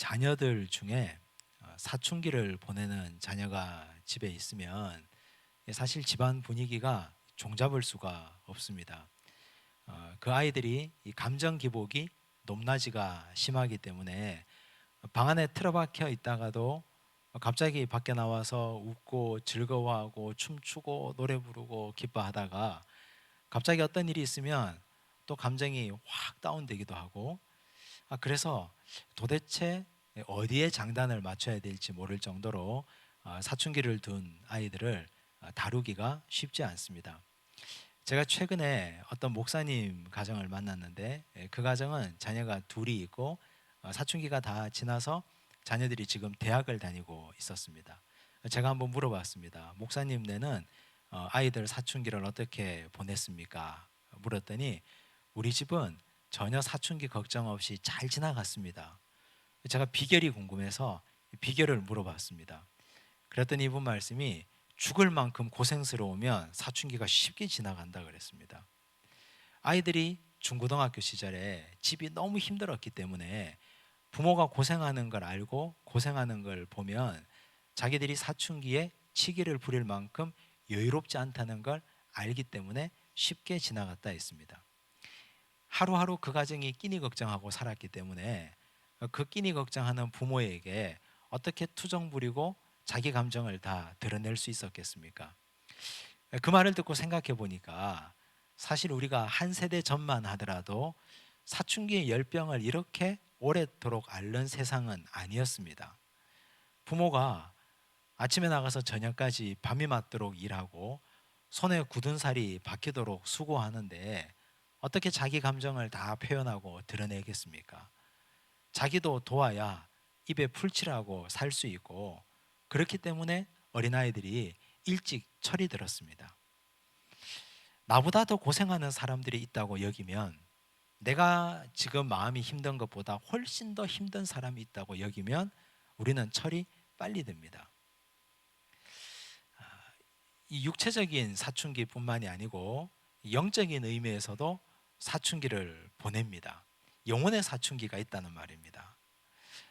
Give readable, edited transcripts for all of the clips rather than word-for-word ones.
자녀들 중에 사춘기를 보내는 자녀가 집에 있으면 사실 집안 분위기가 종잡을 수가 없습니다. 그 아이들이 이 감정 기복이 높낮이가 심하기 때문에 방 안에 틀어박혀 있다가도 갑자기 밖에 나와서 웃고 즐거워하고 춤추고 노래 부르고 기뻐하다가 갑자기 어떤 일이 있으면 또 감정이 확 다운되기도 하고, 그래서 도대체 어디에 장단을 맞춰야 될지 모를 정도로 사춘기를 둔 아이들을 다루기가 쉽지 않습니다. 제가 최근에 어떤 목사님 가정을 만났는데, 그 가정은 자녀가 둘이 있고 사춘기가 다 지나서 자녀들이 지금 대학을 다니고 있었습니다. 제가 한번 물어봤습니다. 목사님네는 아이들 사춘기를 어떻게 보냈습니까? 물었더니 우리 집은 전혀 사춘기 걱정 없이 잘 지나갔습니다. 제가 비결이 궁금해서 비결을 물어봤습니다. 그랬더니 이분 말씀이 죽을 만큼 고생스러우면 사춘기가 쉽게 지나간다 그랬습니다. 아이들이 중고등학교 시절에 집이 너무 힘들었기 때문에 부모가 고생하는 걸 알고 고생하는 걸 보면 자기들이 사춘기에 치기를 부릴 만큼 여유롭지 않다는 걸 알기 때문에 쉽게 지나갔다 했습니다. 하루하루 그 가정이 끼니 걱정하고 살았기 때문에 그 끼니 걱정하는 부모에게 어떻게 투정 부리고 자기 감정을 다 드러낼 수 있었겠습니까? 그 말을 듣고 생각해 보니까 사실 우리가 한 세대 전만 하더라도 사춘기의 열병을 이렇게 오래도록 앓는 세상은 아니었습니다. 부모가 아침에 나가서 저녁까지 밤이 맞도록 일하고 손에 굳은 살이 박히도록 수고하는데 어떻게 자기 감정을 다 표현하고 드러내겠습니까? 자기도 도와야 입에 풀칠하고 살 수 있고, 그렇기 때문에 어린아이들이 일찍 철이 들었습니다. 나보다 더 고생하는 사람들이 있다고 여기면, 내가 지금 마음이 힘든 것보다 훨씬 더 힘든 사람이 있다고 여기면 우리는 철이 빨리 듭니다. 이 육체적인 사춘기뿐만이 아니고 영적인 의미에서도 사춘기를 보냅니다. 영혼의 사춘기가 있다는 말입니다.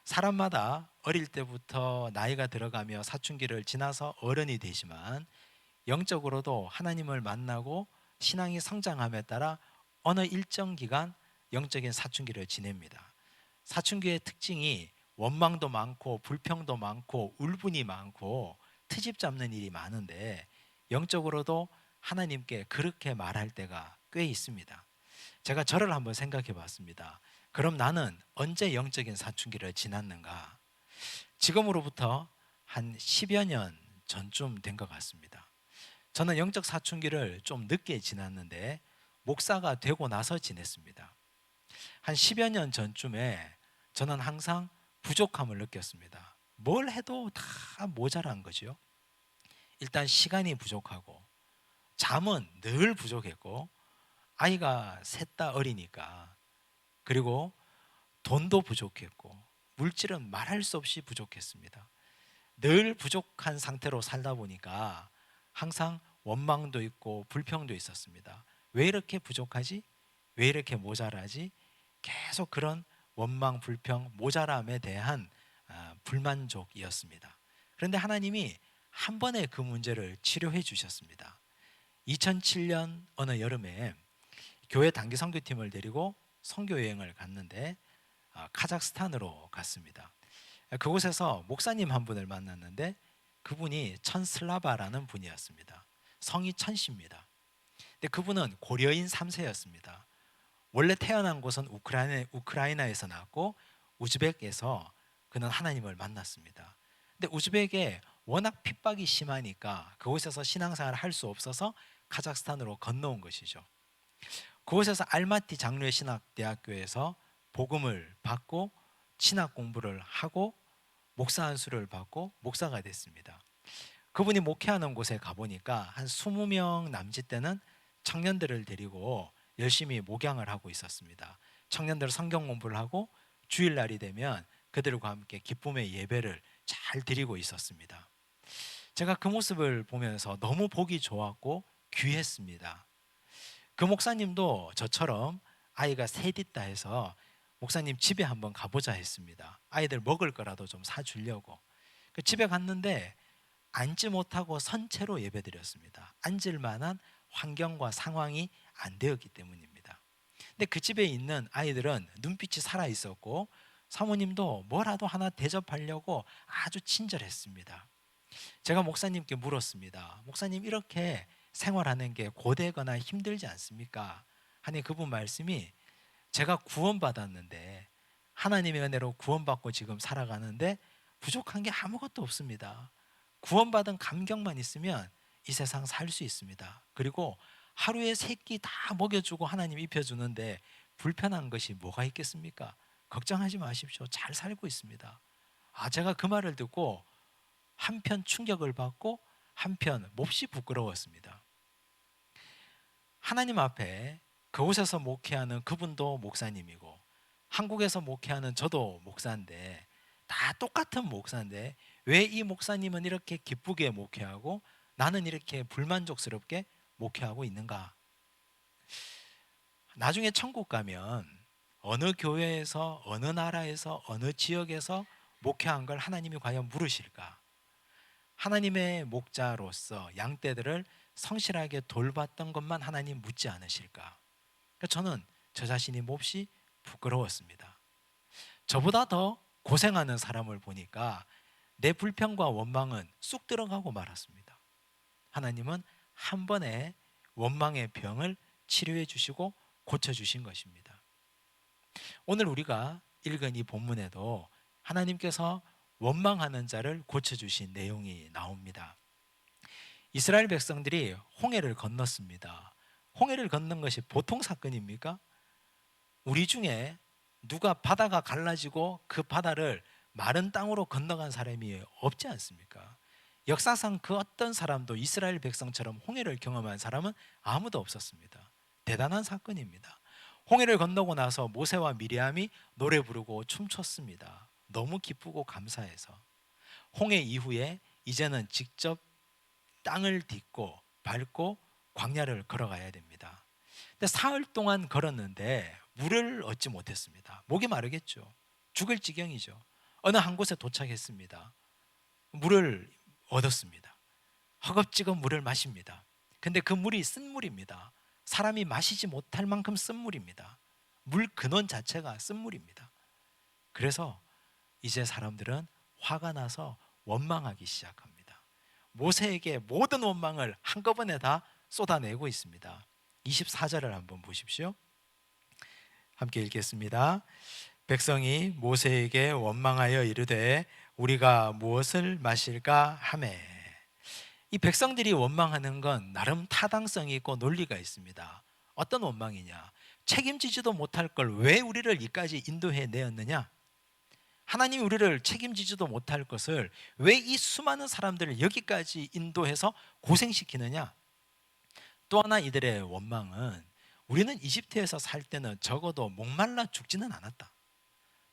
사람마다 어릴 때부터 나이가 들어가며 사춘기를 지나서 어른이 되지만, 영적으로도 하나님을 만나고 신앙이 성장함에 따라 어느 일정 기간 영적인 사춘기를 지냅니다. 사춘기의 특징이 원망도 많고 불평도 많고 울분이 많고 트집 잡는 일이 많은데, 영적으로도 하나님께 그렇게 말할 때가 꽤 있습니다. 제가 저를 한번 생각해 봤습니다. 그럼 나는 언제 영적인 사춘기를 지났는가? 지금으로부터 한 10여 년 전쯤 된 것 같습니다. 저는 영적 사춘기를 좀 늦게 지났는데 목사가 되고 나서 지냈습니다. 한 10여 년 전쯤에 저는 항상 부족함을 느꼈습니다. 뭘 해도 다 모자란 거죠. 일단 시간이 부족하고 잠은 늘 부족했고, 아이가 셋 다 어리니까, 그리고 돈도 부족했고 물질은 말할 수 없이 부족했습니다. 늘 부족한 상태로 살다 보니까 항상 원망도 있고 불평도 있었습니다. 왜 이렇게 부족하지? 왜 이렇게 모자라지? 계속 그런 원망, 불평, 모자람에 대한 불만족이었습니다. 그런데 하나님이 한 번에 그 문제를 치료해 주셨습니다. 2007년 어느 여름에 교회 단기 선교팀을 데리고 선교 여행을 갔는데 카자흐스탄으로 갔습니다. 그곳에서 목사님 한 분을 만났는데 그분이 천슬라바라는 분이었습니다. 성이 천씨입니다. 근데 그분은 고려인 3세였습니다. 원래 태어난 곳은 우크라이나에서 낳았고 우즈벡에서 그는 하나님을 만났습니다. 근데 우즈벡에 워낙 핍박이 심하니까 그곳에서 신앙생활을 할 수 없어서 카자흐스탄으로 건너온 것이죠. 그곳에서 알마티 장로의 신학대학교에서 복음을 받고 신학 공부를 하고 목사 안수를 받고 목사가 됐습니다. 그분이 목회하는 곳에 가보니까 한 20명 남짓 되는 청년들을 데리고 열심히 목양을 하고 있었습니다. 청년들 성경 공부를 하고 주일날이 되면 그들과 함께 기쁨의 예배를 잘 드리고 있었습니다. 제가 그 모습을 보면서 너무 보기 좋았고 귀했습니다. 그 목사님도 저처럼 아이가 셋 있다 해서 목사님 집에 한번 가보자 했습니다. 아이들 먹을 거라도 좀 사주려고. 그 집에 갔는데 앉지 못하고 선체로 예배드렸습니다. 앉을 만한 환경과 상황이 안 되었기 때문입니다. 근데 그 집에 있는 아이들은 눈빛이 살아 있었고 사모님도 뭐라도 하나 대접하려고 아주 친절했습니다. 제가 목사님께 물었습니다. 목사님, 이렇게 생활하는 게 고되거나 힘들지 않습니까? 하니 그분 말씀이, 제가 구원받았는데, 하나님의 은혜로 구원받고 지금 살아가는데 부족한 게 아무것도 없습니다. 구원받은 감격만 있으면 이 세상 살 수 있습니다. 그리고 하루에 세 끼 다 먹여주고 하나님 입혀주는데 불편한 것이 뭐가 있겠습니까? 걱정하지 마십시오. 잘 살고 있습니다. 제가 그 말을 듣고 한편 충격을 받고 한편 몹시 부끄러웠습니다. 하나님 앞에 그곳에서 목회하는 그분도 목사님이고 한국에서 목회하는 저도 목사인데, 다 똑같은 목사인데 왜 이 목사님은 이렇게 기쁘게 목회하고 나는 이렇게 불만족스럽게 목회하고 있는가? 나중에 천국 가면 어느 교회에서, 어느 나라에서, 어느 지역에서 목회한 걸 하나님이 과연 물으실까? 하나님의 목자로서 양떼들을 성실하게 돌봤던 것만 하나님 묻지 않으실까? 저는 저 자신이 몹시 부끄러웠습니다. 저보다 더 고생하는 사람을 보니까 내 불평과 원망은 쑥 들어가고 말았습니다. 하나님은 한 번에 원망의 병을 치료해 주시고 고쳐 주신 것입니다. 오늘 우리가 읽은 이 본문에도 하나님께서 원망하는 자를 고쳐 주신 내용이 나옵니다. 이스라엘 백성들이 홍해를 건넜습니다. 홍해를 건넌 것이 보통 사건입니까? 우리 중에 누가 바다가 갈라지고 그 바다를 마른 땅으로 건너간 사람이 없지 않습니까? 역사상 그 어떤 사람도 이스라엘 백성처럼 홍해를 경험한 사람은 아무도 없었습니다. 대단한 사건입니다. 홍해를 건너고 나서 모세와 미리암이 노래 부르고 춤췄습니다. 너무 기쁘고 감사해서. 홍해 이후에 이제는 직접 땅을 딛고 밟고 광야를 걸어가야 됩니다. 근데 사흘 동안 걸었는데 물을 얻지 못했습니다. 목이 마르겠죠. 죽을 지경이죠. 어느 한 곳에 도착했습니다. 물을 얻었습니다. 허겁지겁 물을 마십니다. 근데 그 물이 쓴 물입니다. 사람이 마시지 못할 만큼 쓴 물입니다. 물 근원 자체가 쓴 물입니다. 그래서 이제 사람들은 화가 나서 원망하기 시작합니다. 모세에게 모든 원망을 한꺼번에 다 쏟아내고 있습니다. 24절을 한번 보십시오. 함께 읽겠습니다. 백성이 모세에게 원망하여 이르되 우리가 무엇을 마실까 하매. 이 백성들이 원망하는 건 나름 타당성이 있고 논리가 있습니다. 어떤 원망이냐? 책임지지도 못할 걸 왜 우리를 이까지 인도해 내었느냐? 하나님이 우리를 책임지지도 못할 것을 왜 이 수많은 사람들을 여기까지 인도해서 고생시키느냐? 또 하나 이들의 원망은, 우리는 이집트에서 살 때는 적어도 목말라 죽지는 않았다.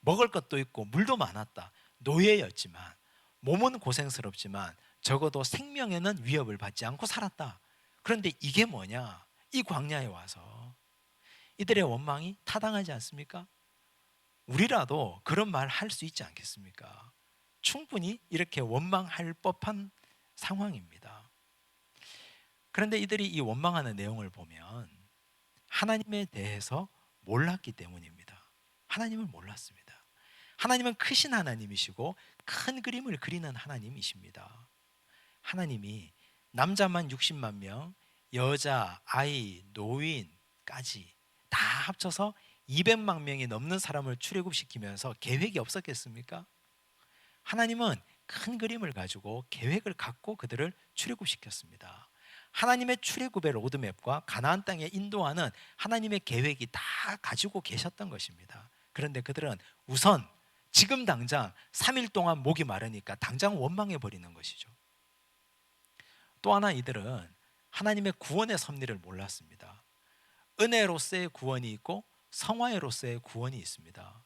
먹을 것도 있고 물도 많았다. 노예였지만, 몸은 고생스럽지만 적어도 생명에는 위협을 받지 않고 살았다. 그런데 이게 뭐냐? 이 광야에 와서. 이들의 원망이 타당하지 않습니까? 우리라도 그런 말 할 수 있지 않겠습니까? 충분히 이렇게 원망할 법한 상황입니다. 그런데 이들이 이 원망하는 내용을 보면 하나님에 대해서 몰랐기 때문입니다. 하나님을 몰랐습니다. 하나님은 크신 하나님이시고 큰 그림을 그리는 하나님이십니다. 하나님이 남자만 60만 명, 여자, 아이, 노인까지 다 합쳐서 200만 명이 넘는 사람을 출애굽시키면서 계획이 없었겠습니까? 하나님은 큰 그림을 가지고 계획을 갖고 그들을 출애굽시켰습니다. 하나님의 출애굽의 로드맵과 가나안 땅에 인도하는 하나님의 계획이 다 가지고 계셨던 것입니다. 그런데 그들은 우선 지금 당장 3일 동안 목이 마르니까 당장 원망해 버리는 것이죠. 또 하나 이들은 하나님의 구원의 섭리를 몰랐습니다. 은혜로서의 구원이 있고 성화로서의 구원이 있습니다.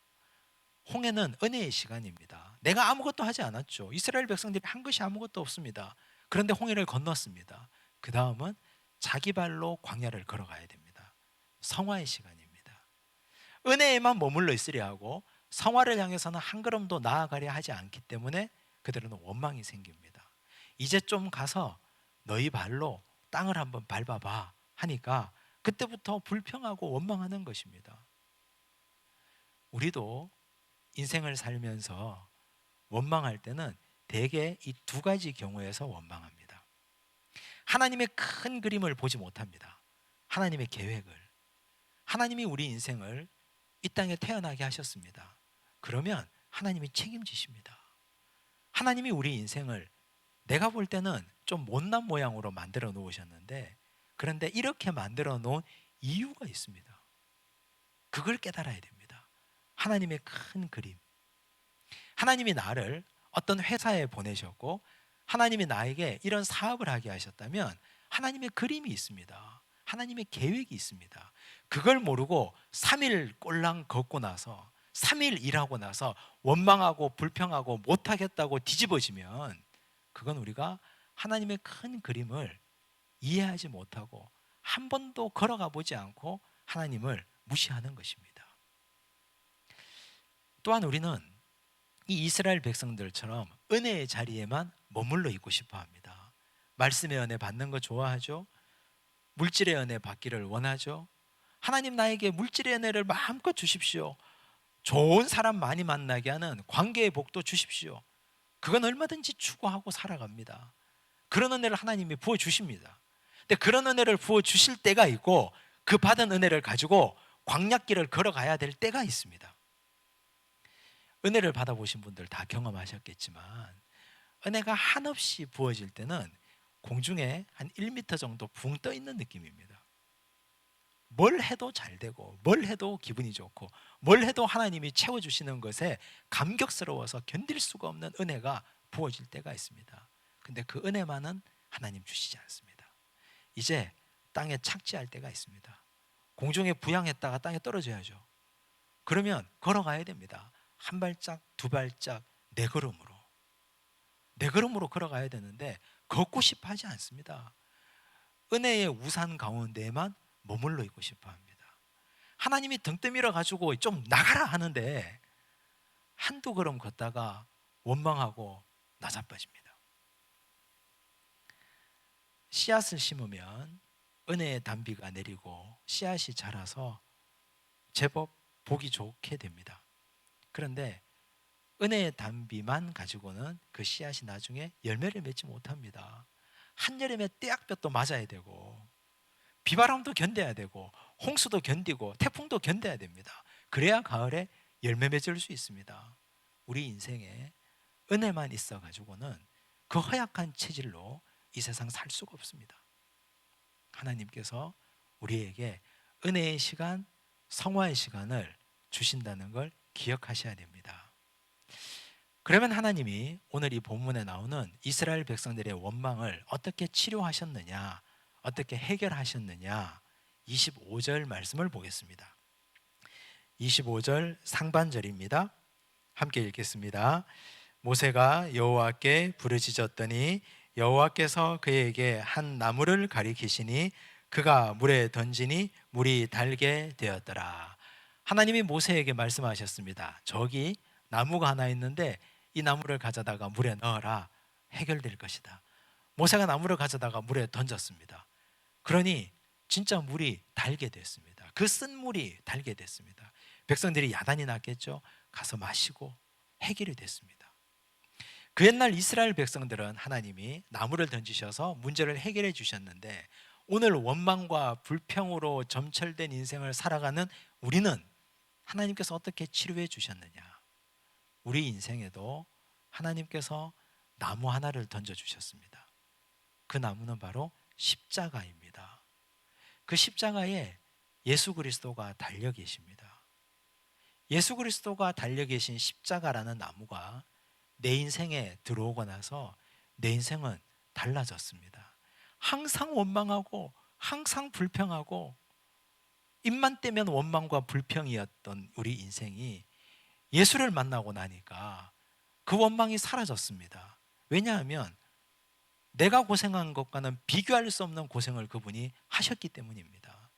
홍해는 은혜의 시간입니다. 내가 아무것도 하지 않았죠. 이스라엘 백성들이 한 것이 아무것도 없습니다. 그런데 홍해를 건넜습니다. 그 다음은 자기 발로 광야를 걸어가야 됩니다. 성화의 시간입니다. 은혜에만 머물러 있으려 하고 성화를 향해서는 한 걸음도 나아가려 하지 않기 때문에 그들은 원망이 생깁니다. 이제 좀 가서 너희 발로 땅을 한번 밟아봐 하니까 그때부터 불평하고 원망하는 것입니다. 우리도 인생을 살면서 원망할 때는 대개 이 두 가지 경우에서 원망합니다. 하나님의 큰 그림을 보지 못합니다. 하나님의 계획을. 하나님이 우리 인생을 이 땅에 태어나게 하셨습니다. 그러면 하나님이 책임지십니다. 하나님이 우리 인생을 내가 볼 때는 좀 못난 모양으로 만들어 놓으셨는데, 그런데 이렇게 만들어 놓은 이유가 있습니다. 그걸 깨달아야 됩니다. 하나님의 큰 그림. 하나님이 나를 어떤 회사에 보내셨고 하나님이 나에게 이런 사업을 하게 하셨다면 하나님의 그림이 있습니다. 하나님의 계획이 있습니다. 그걸 모르고 3일 꼴랑 걷고 나서 3일 일하고 나서 원망하고 불평하고 못하겠다고 뒤집어지면 그건 우리가 하나님의 큰 그림을 이해하지 못하고 한 번도 걸어가 보지 않고 하나님을 무시하는 것입니다. 또한 우리는 이 이스라엘 백성들처럼 은혜의 자리에만 머물러 있고 싶어 합니다. 말씀의 은혜 받는 거 좋아하죠? 물질의 은혜 받기를 원하죠? 하나님 나에게 물질의 은혜를 마음껏 주십시오. 좋은 사람 많이 만나게 하는 관계의 복도 주십시오. 그건 얼마든지 추구하고 살아갑니다. 그런 은혜를 하나님이 부어주십니다. 근데 그런 은혜를 부어주실 때가 있고 그 받은 은혜를 가지고 광야길을 걸어가야 될 때가 있습니다. 은혜를 받아보신 분들 다 경험하셨겠지만 은혜가 한없이 부어질 때는 공중에 한 1m 정도 붕 떠 있는 느낌입니다. 뭘 해도 잘 되고 뭘 해도 기분이 좋고 뭘 해도 하나님이 채워주시는 것에 감격스러워서 견딜 수가 없는 은혜가 부어질 때가 있습니다. 근데 그 은혜만은 하나님 주시지 않습니다. 이제 땅에 착지할 때가 있습니다. 공중에 부양했다가 땅에 떨어져야죠. 그러면 걸어가야 됩니다. 한 발짝, 두 발짝, 네 걸음으로. 네 걸음으로 걸어가야 되는데 걷고 싶어 하지 않습니다. 은혜의 우산 가운데에만 머물러 있고 싶어 합니다. 하나님이 등 떠밀어 가지고 좀 나가라 하는데 한두 걸음 걷다가 원망하고 나자빠집니다. 씨앗을 심으면 은혜의 단비가 내리고 씨앗이 자라서 제법 보기 좋게 됩니다. 그런데 은혜의 단비만 가지고는 그 씨앗이 나중에 열매를 맺지 못합니다. 한여름에 떼약볕도 맞아야 되고 비바람도 견뎌야 되고 홍수도 견디고 태풍도 견뎌야 됩니다. 그래야 가을에 열매 맺을 수 있습니다. 우리 인생에 은혜만 있어 가지고는 그 허약한 체질로 이 세상 살 수가 없습니다. 하나님께서 우리에게 은혜의 시간, 성화의 시간을 주신다는 걸 기억하셔야 됩니다. 그러면 하나님이 오늘 이 본문에 나오는 이스라엘 백성들의 원망을 어떻게 치료하셨느냐, 어떻게 해결하셨느냐, 25절 말씀을 보겠습니다. 25절 상반절입니다. 함께 읽겠습니다. 모세가 여호와께 부르짖었더니 여호와께서 그에게 한 나무를 가리키시니 그가 물에 던지니 물이 달게 되었더라. 하나님이 모세에게 말씀하셨습니다. 저기 나무가 하나 있는데 이 나무를 가져다가 물에 넣어라. 해결될 것이다. 모세가 나무를 가져다가 물에 던졌습니다. 그러니 진짜 물이 달게 됐습니다. 그 쓴 물이 달게 됐습니다. 백성들이 야단이 났겠죠. 가서 마시고 해결이 됐습니다. 그 옛날 이스라엘 백성들은 하나님이 나무를 던지셔서 문제를 해결해 주셨는데 오늘 원망과 불평으로 점철된 인생을 살아가는 우리는 하나님께서 어떻게 치료해 주셨느냐? 우리 인생에도 하나님께서 나무 하나를 던져주셨습니다. 그 나무는 바로 십자가입니다. 그 십자가에 예수 그리스도가 달려 계십니다. 예수 그리스도가 달려 계신 십자가라는 나무가 내 인생에 들어오고 나서 내 인생은 달라졌습니다. 항상 원망하고 항상 불평하고 입만 떼면 원망과 불평이었던 우리 인생이 예수를 만나고 나니까 그 원망이 사라졌습니다. 왜냐하면 내가 고생한 것과는 비교할 수 없는 고생을 그분이 하셨기 때문입니다.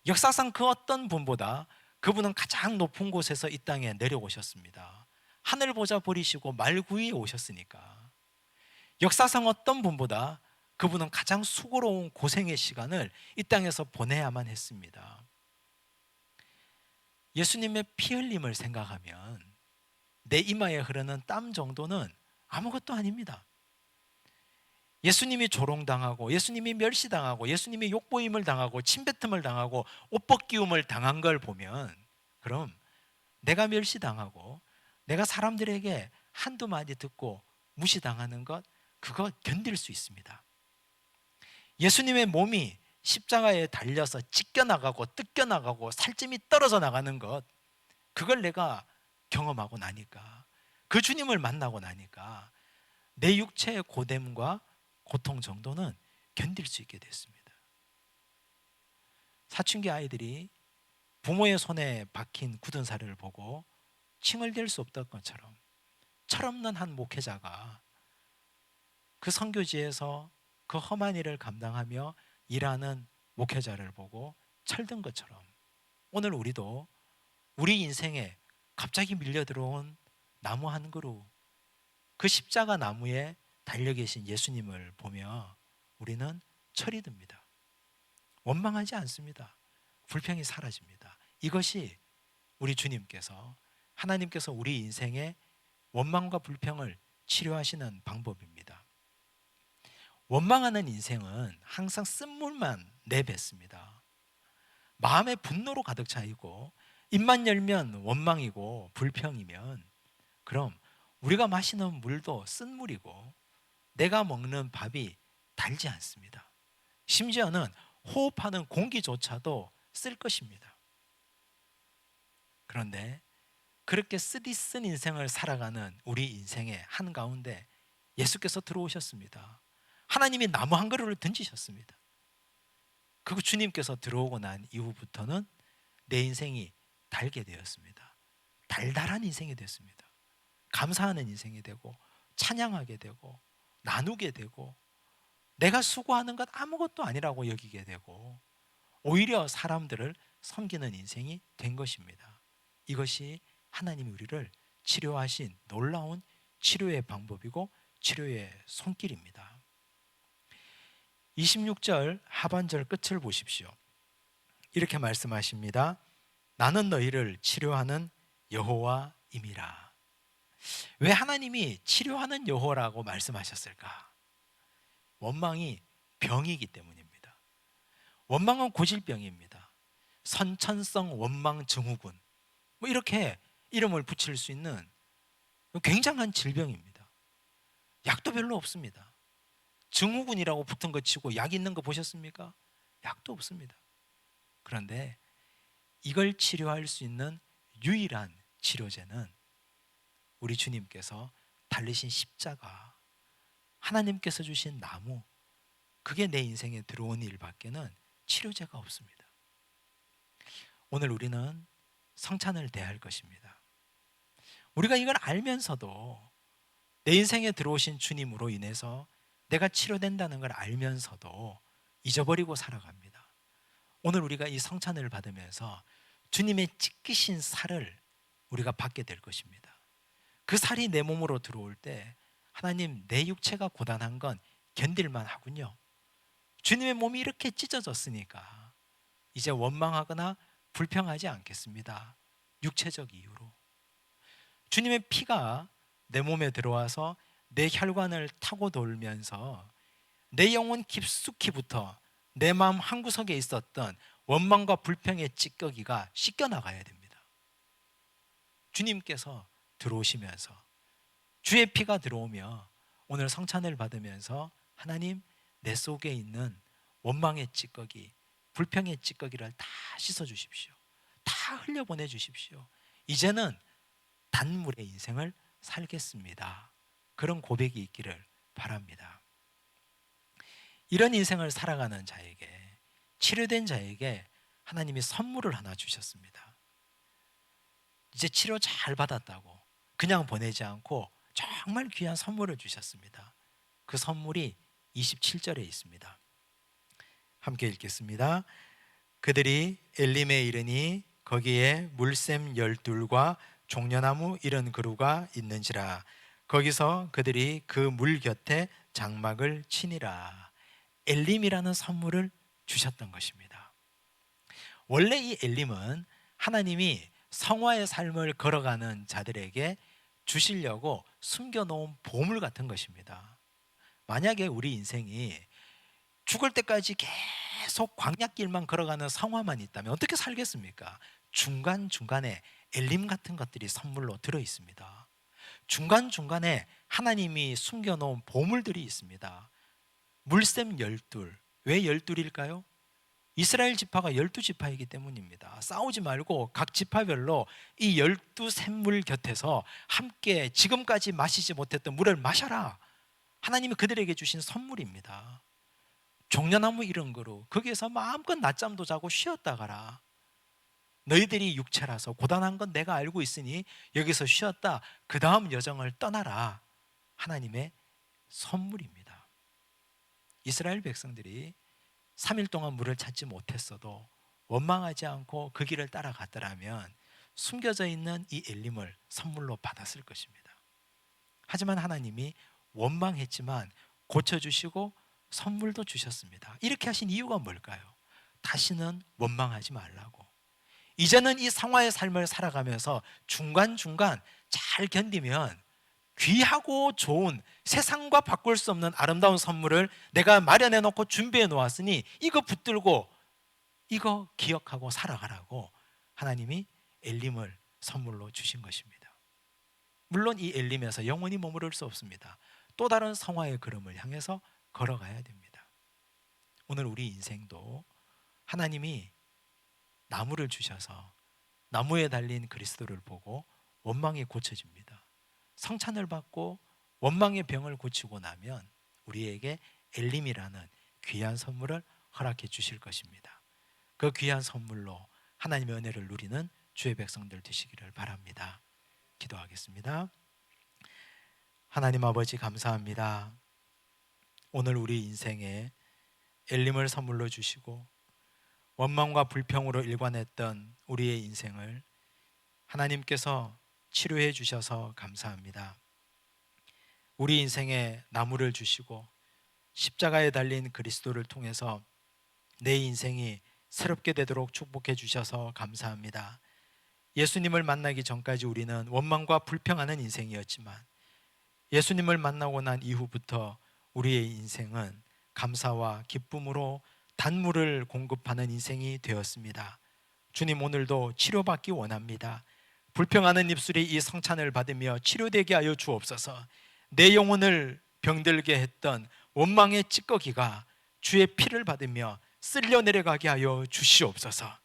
역사상 그 어떤 분보다 그분은 가장 높은 곳에서 이 땅에 내려오셨습니다. 하늘 보자 버리시고 말 구위에 오셨으니까. 역사상 어떤 분보다 그분은 가장 수고로운 고생의 시간을 이 땅에서 보내야만 했습니다. 예수님의 피 흘림을 생각하면 내 이마에 흐르는 땀 정도는 아무것도 아닙니다. 예수님이 조롱당하고, 예수님이 멸시당하고, 예수님이 욕보임을 당하고, 침뱉음을 당하고, 옷벗기움을 당한 걸 보면, 그럼 내가 멸시당하고 내가 사람들에게 한두 마디 듣고 무시당하는 것, 그거 견딜 수 있습니다. 예수님의 몸이 십자가에 달려서 찢겨나가고 뜯겨나가고 살점이 떨어져 나가는 것, 그걸 내가 경험하고 나니까, 그 주님을 만나고 나니까 내 육체의 고됨과 고통 정도는 견딜 수 있게 됐습니다. 사춘기 아이들이 부모의 손에 박힌 굳은 살을 보고 칭얼댈 수 없던 것처럼, 철없는 한 목회자가 그 선교지에서 그 험한 일을 감당하며 일하는 목회자를 보고 철든 것처럼, 오늘 우리도 우리 인생에 갑자기 밀려 들어온 나무 한 그루, 그 십자가 나무에 달려 계신 예수님을 보며 우리는 철이 듭니다. 원망하지 않습니다. 불평이 사라집니다. 이것이 우리 주님께서, 하나님께서 우리 인생의 원망과 불평을 치료하시는 방법입니다. 원망하는 인생은 항상 쓴물만 내뱉습니다. 마음의 분노로 가득 차 있고 입만 열면 원망이고 불평이면, 그럼 우리가 마시는 물도 쓴물이고 내가 먹는 밥이 달지 않습니다. 심지어는 호흡하는 공기조차도 쓸 것입니다. 그런데 그렇게 쓰디쓴 인생을 살아가는 우리 인생의 한가운데 예수께서 들어오셨습니다. 하나님이 나무 한 그루를 던지셨습니다. 그 주님께서 들어오고 난 이후부터는 내 인생이 달게 되었습니다. 달달한 인생이 됐습니다. 감사하는 인생이 되고, 찬양하게 되고, 나누게 되고, 내가 수고하는 것 아무것도 아니라고 여기게 되고, 오히려 사람들을 섬기는 인생이 된 것입니다. 이것이 하나님이 우리를 치료하신 놀라운 치료의 방법이고 치료의 손길입니다. 26절 하반절 끝을 보십시오. 이렇게 말씀하십니다. 나는 너희를 치료하는 여호와임이라. 왜 하나님이 치료하는 여호와라고 말씀하셨을까? 원망이 병이기 때문입니다. 원망은 고질병입니다. 선천성 원망 증후군, 뭐 이렇게 이름을 붙일 수 있는 굉장한 질병입니다. 약도 별로 없습니다. 증후군이라고 붙은 거 치고 약 있는 거 보셨습니까? 약도 없습니다. 그런데 이걸 치료할 수 있는 유일한 치료제는 우리 주님께서 달리신 십자가, 하나님께서 주신 나무, 그게 내 인생에 들어온 일밖에는 치료제가 없습니다. 오늘 우리는 성찬을 대할 것입니다. 우리가 이걸 알면서도, 내 인생에 들어오신 주님으로 인해서 내가 치료된다는 걸 알면서도 잊어버리고 살아갑니다. 오늘 우리가 이 성찬을 받으면서 주님의 찢기신 살을 우리가 받게 될 것입니다. 그 살이 내 몸으로 들어올 때, 하나님, 내 육체가 고단한 건 견딜만 하군요. 주님의 몸이 이렇게 찢어졌으니까 이제 원망하거나 불평하지 않겠습니다. 육체적 이유로. 주님의 피가 내 몸에 들어와서 내 혈관을 타고 돌면서 내 영혼 깊숙이부터 내 마음 한구석에 있었던 원망과 불평의 찌꺼기가 씻겨나가야 됩니다. 주님께서 들어오시면서, 주의 피가 들어오며 오늘 성찬을 받으면서, 하나님, 내 속에 있는 원망의 찌꺼기, 불평의 찌꺼기를 다 씻어주십시오. 다 흘려보내 주십시오. 이제는 단물의 인생을 살겠습니다. 그런 고백이 있기를 바랍니다. 이런 인생을 살아가는 자에게, 치료된 자에게 하나님이 선물을 하나 주셨습니다. 이제 치료 잘 받았다고 그냥 보내지 않고 정말 귀한 선물을 주셨습니다. 그 선물이 27절에 있습니다. 함께 읽겠습니다. 그들이 엘림에 이르니 거기에 물샘 12과 종려나무 70그루가 있는지라. 거기서 그들이 그 물 곁에 장막을 치니라. 엘림이라는 선물을 주셨던 것입니다. 원래 이 엘림은 하나님이 성화의 삶을 걸어가는 자들에게 주시려고 숨겨놓은 보물 같은 것입니다. 만약에 우리 인생이 죽을 때까지 계속 광야길만 걸어가는 성화만 있다면 어떻게 살겠습니까? 중간중간에 엘림 같은 것들이 선물로 들어 있습니다. 중간중간에 하나님이 숨겨놓은 보물들이 있습니다. 물샘 12. 왜 12일까요? 이스라엘 지파가 12지파이기 때문입니다. 싸우지 말고 각 지파별로 이 12샘물 곁에서 함께 지금까지 마시지 못했던 물을 마셔라. 하나님이 그들에게 주신 선물입니다. 종려나무 70그루, 거기에서 마음껏 낮잠도 자고 쉬었다 가라. 너희들이 육체라서 고단한 건 내가 알고 있으니 여기서 쉬었다 그 다음 여정을 떠나라. 하나님의 선물입니다. 이스라엘 백성들이 3일 동안 물을 찾지 못했어도 원망하지 않고 그 길을 따라갔더라면 숨겨져 있는 이 엘림을 선물로 받았을 것입니다. 하지만 하나님이 원망했지만 고쳐주시고 선물도 주셨습니다. 이렇게 하신 이유가 뭘까요? 다시는 원망하지 말라고. 이제는 이 상화의 삶을 살아가면서 중간중간 잘 견디면 귀하고 좋은 세상과 바꿀 수 없는 아름다운 선물을 내가 마련해 놓고 준비해 놓았으니 이거 붙들고 이거 기억하고 살아가라고 하나님이 엘림을 선물로 주신 것입니다. 물론 이 엘림에서 영원히 머무를 수 없습니다. 또 다른 성화의 걸음을 향해서 걸어가야 됩니다. 오늘 우리 인생도 하나님이 나무를 주셔서 나무에 달린 그리스도를 보고 원망이 고쳐집니다. 성찬을 받고 원망의 병을 고치고 나면 우리에게 엘림이라는 귀한 선물을 허락해 주실 것입니다. 그 귀한 선물로 하나님의 은혜를 누리는 주의 백성들 되시기를 바랍니다. 기도하겠습니다. 하나님 아버지 감사합니다. 오늘 우리 인생에 엘림을 선물로 주시고 원망과 불평으로 일관했던 우리의 인생을 하나님께서 치료해 주셔서 감사합니다. 우리 인생에 나무를 주시고 십자가에 달린 그리스도를 통해서 내 인생이 새롭게 되도록 축복해 주셔서 감사합니다. 예수님을 만나기 전까지 우리는 원망과 불평하는 인생이었지만 예수님을 만나고 난 이후부터 우리의 인생은 감사와 기쁨으로 단물을 공급하는 인생이 되었습니다. 주님, 오늘도 치료받기 원합니다. 불평하는 입술이 이 성찬을 받으며 치료되게 하여 주옵소서. 내 영혼을 병들게 했던 원망의 찌꺼기가 주의 피를 받으며 쓸려 내려가게 하여 주시옵소서.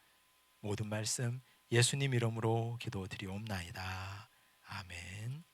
모든 말씀 예수님 이름으로 기도드리옵나이다. 아멘.